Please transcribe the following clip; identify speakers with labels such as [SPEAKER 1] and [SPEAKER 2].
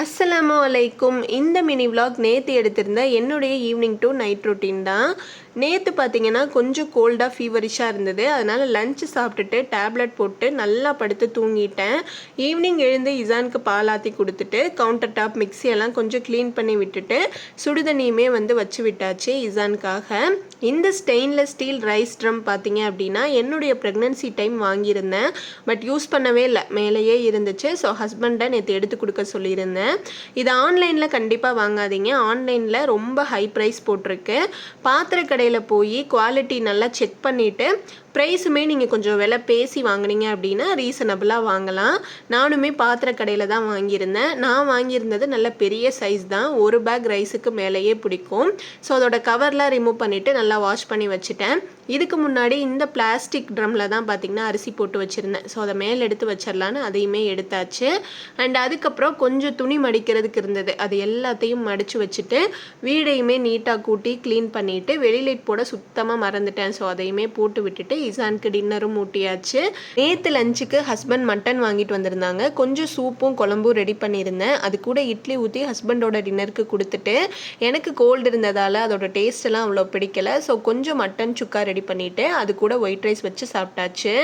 [SPEAKER 1] அஸ்ஸலாமு அலைக்கும். இந்த மினி விலாக் நேற்று எடுத்திருந்த என்னுடைய ஈவினிங் டு நைட் ரொட்டீன் தான். நேற்று பார்த்தீங்கன்னா கொஞ்சம் கோல்டாக ஃபீவரிஷாக இருந்தது. அதனால் லஞ்சு சாப்பிட்டுட்டு டேப்லெட் போட்டு நல்லா படுத்து தூங்கிட்டேன். ஈவினிங் எழுந்து இசானுக்கு பால் ஆற்றி கொடுத்துட்டு கவுண்டர் டாப் மிக்ஸி எல்லாம் கொஞ்சம் க்ளீன் பண்ணி விட்டுட்டு சுடுதண்ணியுமே வச்சு விட்டாச்சு இசானுக்காக. இந்த ஸ்டெயின்லெஸ் ஸ்டீல் ரைஸ் ட்ரம் பார்த்தீங்க அப்படின்னா என்னுடைய ப்ரெக்னன்சி டைம் வாங்கியிருந்தேன். பட் யூஸ் பண்ணவே இல்லை, மேலேயே இருந்துச்சு. ஸோ ஹஸ்பண்டை நேற்று எடுத்து கொடுக்க சொல்லியிருந்தேன். இது ஆன்லைனில் கண்டிப்பாக வாங்காதீங்க. ஆன்லைனில் ரொம்ப ஹை ப்ரைஸ் போட்டிருக்கு. பாத்திர கடையில் போய் குவாலிட்டி நல்லா செக் பண்ணிவிட்டு ப்ரைஸுமே நீங்கள் கொஞ்சம் விலை பேசி வாங்கினீங்க அப்படின்னா ரீசனபிளாக வாங்கலாம். நானுமே பாத்திர கடையில் தான் வாங்கியிருந்தேன். நான் வாங்கியிருந்தது நல்ல பெரிய சைஸ் தான். ஒரு பேக் ரைஸுக்கு மேலேயே பிடிக்கும். ஸோ அதோட கவர்லாம் ரிமூவ் பண்ணிவிட்டு நல்லா வாஷ் பண்ணி வச்சுட்டேன். இதுக்கு முன்னாடி இந்த பிளாஸ்டிக் ட்ரம்மில் தான் பார்த்திங்கன்னா அரிசி போட்டு வச்சுருந்தேன். ஸோ அதை மேலே எடுத்து வச்சிடலான்னு அதையுமே எடுத்தாச்சு. அண்ட் அதுக்கப்புறம் கொஞ்சம் துணி மடிக்கிறதுக்கு இருந்தது. அது எல்லாத்தையும் மடித்து வச்சுட்டு வீடையுமே நீட்டாக கூட்டி க்ளீன் பண்ணிவிட்டு வெளிலைட் போட சுத்தமாக மறந்துட்டேன். ஸோ அதையுமே போட்டு விட்டுட்டு இசானுக்கு டின்னரும் ஊட்டியாச்சு. நேற்று லஞ்சுக்கு ஹஸ்பண்ட் மட்டன் வாங்கிட்டு வந்திருந்தாங்க. கொஞ்சம் சூப்பும் குழம்பும் ரெடி பண்ணியிருந்தேன். அது கூட இட்லி ஊற்றி ஹஸ்பண்டோட டின்னருக்கு கொடுத்துட்டு எனக்கு கோல்டு இருந்ததால் அதோட டேஸ்ட் எல்லாம் அவ்வளோ பிடிக்கல. ஸோ கொஞ்சம் மட்டன் சுக்கா ரெடி பண்ணிவிட்டு அது கூட ஒயிட் ரைஸ் வச்சு சாப்பிட்டாச்சு.